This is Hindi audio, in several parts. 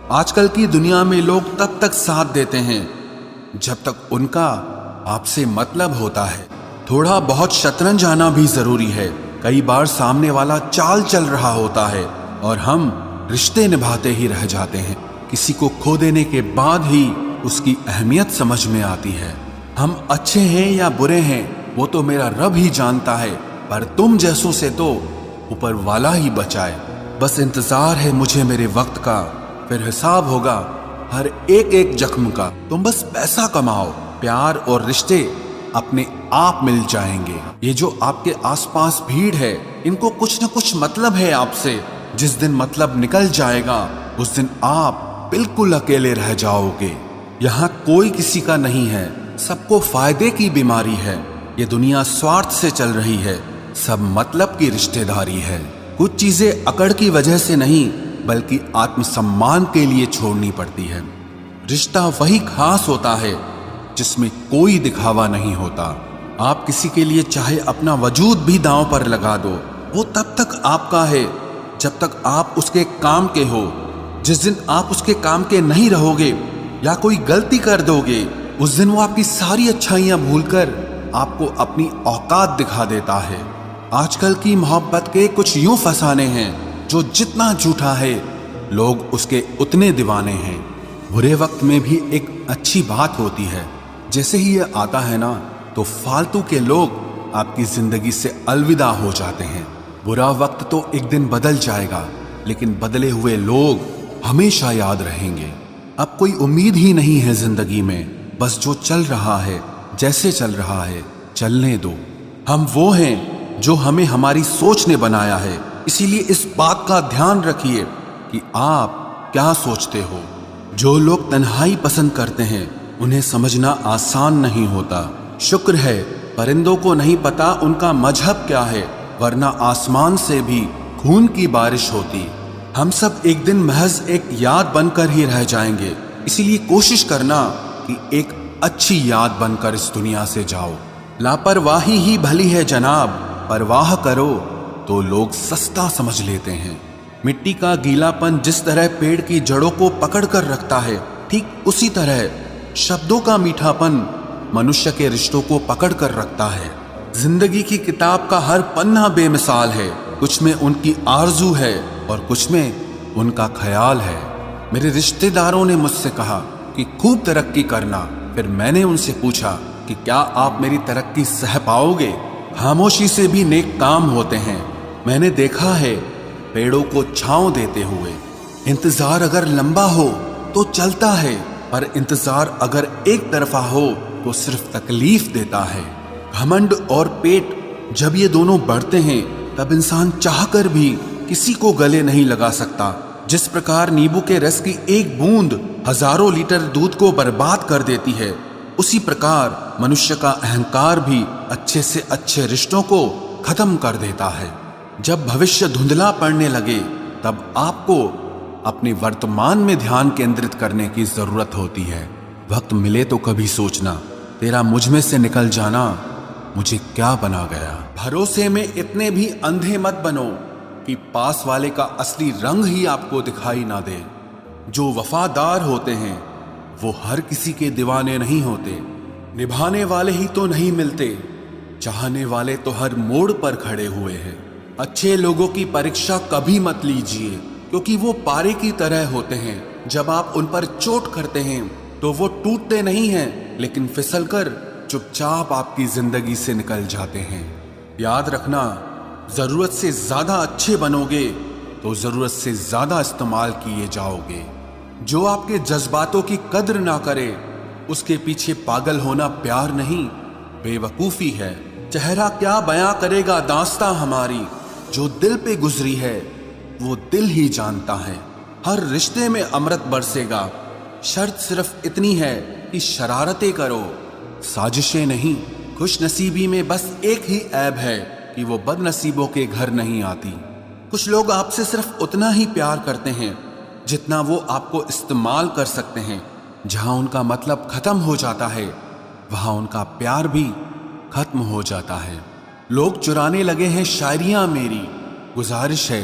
आजकल की दुनिया में लोग तब तक साथ देते हैं जब तक उनका आपसे मतलब होता है। थोड़ा बहुत शतरंज आना भी जरूरी है। कई बार सामने वाला चाल चल रहा होता है और हम रिश्ते निभाते ही रह जाते हैं। किसी को खो देने के बाद ही उसकी अहमियत समझ में आती है। हम अच्छे हैं या बुरे हैं वो तो मेरा रब ही जानता है, पर तुम जैसों से तो ऊपर वाला ही बचाए। बस इंतजार है मुझे मेरे वक्त का, फिर हिसाब होगा हर एक एक जख्म का। तुम बस पैसा कमाओ, प्यार और रिश्ते अपने आप मिल जाएंगे। ये जो आपके आसपास भीड़ है, इनको कुछ न कुछ मतलब है आपसे। जिस दिन मतलब निकल जाएगा उस दिन आप बिल्कुल अकेले रह जाओगे। यहाँ कोई किसी का नहीं है, सबको फायदे की बीमारी है। ये दुनिया स्वार्थ से चल रही है, सब मतलब की रिश्तेदारी है। कुछ चीजें अकड़ की वजह से नहीं बल्कि आत्मसम्मान के लिए छोड़नी पड़ती है। रिश्ता वही खास होता है जिसमें कोई दिखावा नहीं होता। आप किसी के लिए चाहे अपना वजूद भी दांव पर लगा दो, वो तब तक आपका है जब तक आप उसके काम के हो। जिस दिन आप उसके काम के नहीं रहोगे या कोई गलती कर दोगे, उस दिन वो आपकी सारी अच्छाइयां भूलकर आपको अपनी औकात दिखा देता है। आजकल की मोहब्बत के कुछ यूं फसाने हैं जो जितना झूठा है लोग उसके उतने दीवाने हैं। बुरे वक्त में भी एक अच्छी बात होती है। जैसे ही ये आता है ना, तो फालतू के लोग आपकी जिंदगी से अलविदा हो जाते हैं। बुरा वक्त तो एक दिन बदल जाएगा, लेकिन बदले हुए लोग हमेशा याद रहेंगे। अब कोई उम्मीद ही नहीं है जिंदगी में, बस जो चल रहा है जैसे चल रहा है चलने दो। हम वो हैं जो हमें हमारी सोच ने बनाया है, इसीलिए इस बात का ध्यान रखिए कि आप क्या सोचते हो। जो लोग तन्हाई पसंद करते हैं उन्हें समझना आसान नहीं होता। शुक्र है परिंदों को नहीं पता उनका मजहब क्या है, वरना आसमान से भी खून की बारिश होती। हम सब एक दिन महज एक याद बनकर ही रह जाएंगे, इसीलिए कोशिश करना कि एक अच्छी याद बनकर इस दुनिया से जाओ। लापरवाही ही भली है जनाब, परवाह करो तो लोग सस्ता समझ लेते हैं। मिट्टी का गीलापन जिस तरह पेड़ की जड़ों को पकड़ कर रखता है, ठीक उसी तरह शब्दों का मीठापन मनुष्य के रिश्तों को पकड़ कर रखता है। जिंदगी की किताब का हर पन्ना बेमिसाल है, कुछ में उनकी आरजू है और कुछ में उनका ख्याल है। मेरे रिश्तेदारों ने मुझसे कहा कि खूब तरक्की करना, फिर मैंने उनसे पूछा कि क्या आप मेरी तरक्की सह पाओगे? खामोशी से भी नेक काम होते हैं। मैंने देखा है पेड़ों को छांव देते हुए। इंतजार अगर लंबा हो तो चलता है, पर इंतजार अगर एक तरफा हो तो सिर्फ तकलीफ देता है। घमंड और पेट जब ये दोनों बढ़ते हैं तब इंसान चाहकर भी किसी को गले नहीं लगा सकता। जिस प्रकार नींबू के रस की एक बूंद हजारों लीटर दूध को बर्बाद कर देती है, उसी प्रकार मनुष्य का अहंकार भी अच्छे से अच्छे रिश्तों को खत्म कर देता है। जब भविष्य धुंधला पड़ने लगे तब आपको अपने वर्तमान में ध्यान केंद्रित करने की जरूरत होती है। वक्त मिले तो कभी सोचना, तेरा मुझ में से निकल जाना मुझे क्या बना गया। भरोसे में इतने भी अंधे मत बनो कि पास वाले का असली रंग ही आपको दिखाई ना दे। जो वफादार होते हैं वो हर किसी के दीवाने नहीं होते। निभाने वाले ही तो नहीं मिलते, चाहने वाले तो हर मोड़ पर खड़े हुए हैं। अच्छे लोगों की परीक्षा कभी मत लीजिए, क्योंकि वो पारे की तरह होते हैं। जब आप उन पर चोट करते हैं तो वो टूटते नहीं हैं, लेकिन फिसलकर चुपचाप आपकी जिंदगी से निकल जाते हैं। याद रखना, जरूरत से ज्यादा अच्छे बनोगे तो जरूरत से ज्यादा इस्तेमाल किए जाओगे। जो आपके जज्बातों की कद्र ना करे उसके पीछे पागल होना प्यार नहीं, बेवकूफी है। चेहरा क्या बयां करेगा दास्तां हमारी, जो दिल पे गुजरी है वो दिल ही जानता है। हर रिश्ते में अमृत बरसेगा, शर्त सिर्फ इतनी है कि शरारतें करो, साजिशें नहीं। खुश नसीबी में बस एक ही ऐब है कि वो बदनसीबों के घर नहीं आती। कुछ लोग आपसे सिर्फ उतना ही प्यार करते हैं जितना वो आपको इस्तेमाल कर सकते हैं। जहां उनका मतलब खत्म हो जाता है वहां उनका प्यार भी खत्म हो जाता है। लोग चुराने लगे हैं शायरियां मेरी, गुजारिश है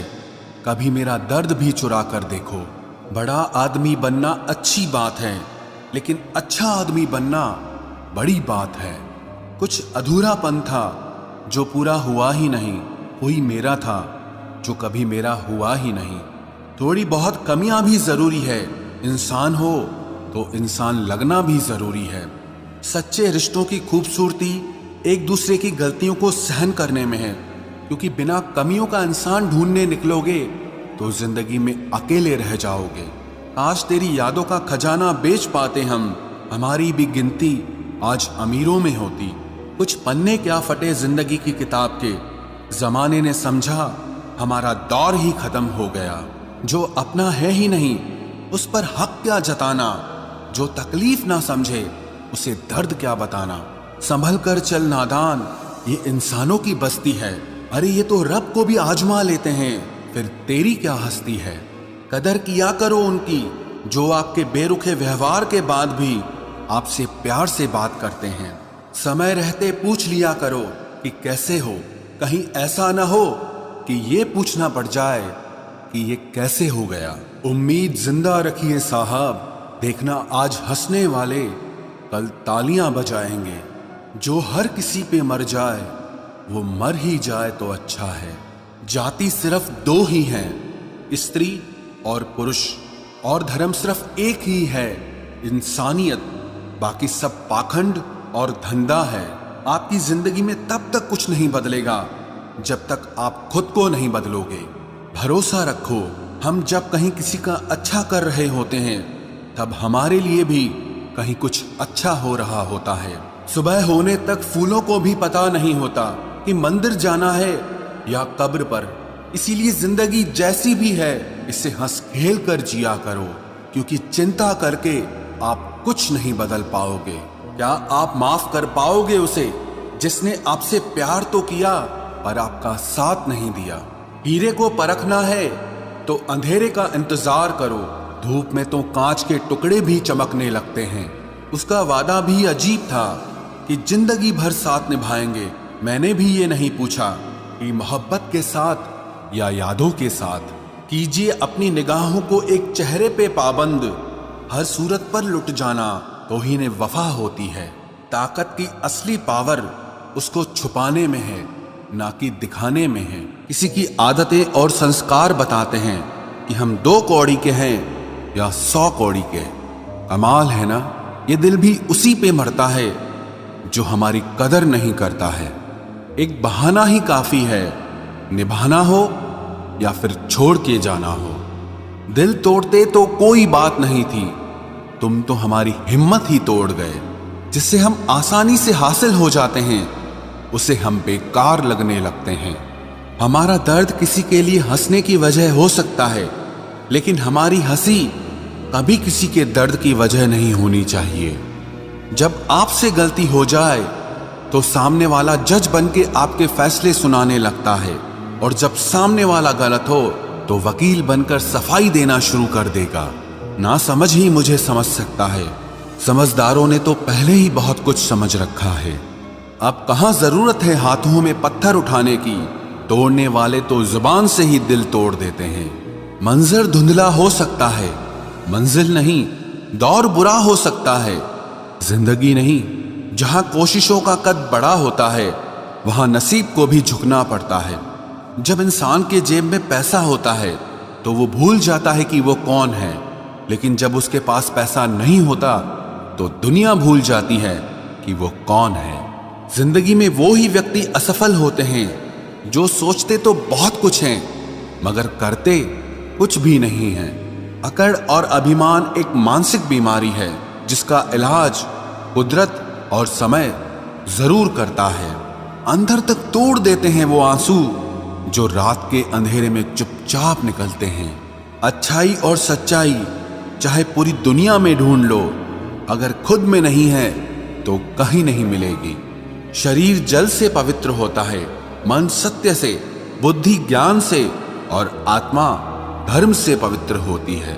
कभी मेरा दर्द भी चुरा कर देखो। बड़ा आदमी बनना अच्छी बात है, लेकिन अच्छा आदमी बनना बड़ी बात है। कुछ अधूरापन था जो पूरा हुआ ही नहीं, कोई मेरा था जो कभी मेरा हुआ ही नहीं। थोड़ी बहुत कमियां भी जरूरी है, इंसान हो तो इंसान लगना भी जरूरी है। सच्चे रिश्तों की खूबसूरती एक दूसरे की गलतियों को सहन करने में है, क्योंकि बिना कमियों का इंसान ढूंढने निकलोगे तो जिंदगी में अकेले रह जाओगे। आज तेरी यादों का खजाना बेच पाते हम, हमारी भी गिनती आज अमीरों में होती। कुछ पन्ने क्या फटे जिंदगी की किताब के, जमाने ने समझा हमारा दौर ही खत्म हो गया। जो अपना है ही नहीं उस पर हक क्या जताना, जो तकलीफ ना समझे उसे दर्द क्या बताना। संभल कर चल नादान, ये इंसानों की बस्ती है। अरे ये तो रब को भी आजमा लेते हैं, फिर तेरी क्या हस्ती है। कदर किया करो उनकी जो आपके बेरुखे व्यवहार के बाद भी आपसे प्यार से बात करते हैं। समय रहते पूछ लिया करो कि कैसे हो, कहीं ऐसा ना हो कि ये पूछना पड़ जाए कि ये कैसे हो गया। उम्मीद जिंदा रखिए साहब, देखना आज हंसने वाले कल तालियां बजाएंगे। जो हर किसी पे मर जाए वो मर ही जाए तो अच्छा है। जाति सिर्फ दो ही हैं, स्त्री और पुरुष, और धर्म सिर्फ एक ही है, इंसानियत। बाकी सब पाखंड और धंधा है। आपकी जिंदगी में तब तक कुछ नहीं बदलेगा जब तक आप खुद को नहीं बदलोगे। भरोसा रखो, हम जब कहीं किसी का अच्छा कर रहे होते हैं तब हमारे लिए भी कहीं कुछ अच्छा हो रहा होता है। सुबह होने तक फूलों को भी पता नहीं होता कि मंदिर जाना है या कब्र पर। इसीलिए जिंदगी जैसी भी है इसे हंस खेल कर जिया करो, क्योंकि चिंता करके आप कुछ नहीं बदल पाओगे। क्या आप माफ कर पाओगे उसे जिसने आपसे प्यार तो किया पर आपका साथ नहीं दिया। हीरे को परखना है तो अंधेरे का इंतजार करो, धूप में तो कांच के टुकड़े भी चमकने लगते हैं। उसका वादा भी अजीब था कि जिंदगी भर साथ निभाएंगे। मैंने भी ये नहीं पूछा कि मोहब्बत के साथ या यादों के साथ। कीजिए अपनी निगाहों को एक चेहरे पे पाबंद, हर सूरत पर लुट जाना तो ही ने वफा होती है। ताकत की असली पावर उसको छुपाने में है, ना कि दिखाने में है। किसी की आदतें और संस्कार बताते हैं कि हम 2 कौड़ी के हैं या 100 कौड़ी के। कमाल है ना, ये दिल भी उसी पे मरता है जो हमारी कदर नहीं करता है। एक बहाना ही काफी है, निभाना हो या फिर छोड़ के जाना हो। दिल तोड़ते तो कोई बात नहीं थी, तुम तो हमारी हिम्मत ही तोड़ गए। जिससे हम आसानी से हासिल हो जाते हैं उसे हम बेकार लगने लगते हैं। हमारा दर्द किसी के लिए हंसने की वजह हो सकता है, लेकिन हमारी हंसी कभी किसी के दर्द की वजह नहीं होनी चाहिए। जब आपसे गलती हो जाए तो सामने वाला जज बन के आपके फैसले सुनाने लगता है, और जब सामने वाला गलत हो तो वकील बनकर सफाई देना शुरू कर देगा। ना समझ ही मुझे समझ सकता है, समझदारों ने तो पहले ही बहुत कुछ समझ रखा है। अब कहां जरूरत है हाथों में पत्थर उठाने की, तोड़ने वाले तो जुबान से ही दिल तोड़ देते हैं। मंजर धुंधला हो सकता है, मंजिल नहीं, दौर बुरा हो सकता है, जिंदगी नहीं। जहां कोशिशों का कद बड़ा होता है वहां नसीब को भी झुकना पड़ता है। जब इंसान के जेब में पैसा होता है तो वो भूल जाता है कि वो कौन है, लेकिन जब उसके पास पैसा नहीं होता तो दुनिया भूल जाती है कि वो कौन है। जिंदगी में वो ही व्यक्ति असफल होते हैं जो सोचते तो बहुत कुछ हैं मगर करते कुछ भी नहीं है। अकड़ और अभिमान एक मानसिक बीमारी है जिसका इलाज कुदरत और समय जरूर करता है। अंदर तक तोड़ देते हैं वो आंसू जो रात के अंधेरे में चुपचाप निकलते हैं। अच्छाई और सच्चाई चाहे पूरी दुनिया में ढूंढ लो, अगर खुद में नहीं है तो कहीं नहीं मिलेगी। शरीर जल से पवित्र होता है, मन सत्य से, बुद्धि ज्ञान से और आत्मा धर्म से पवित्र होती है।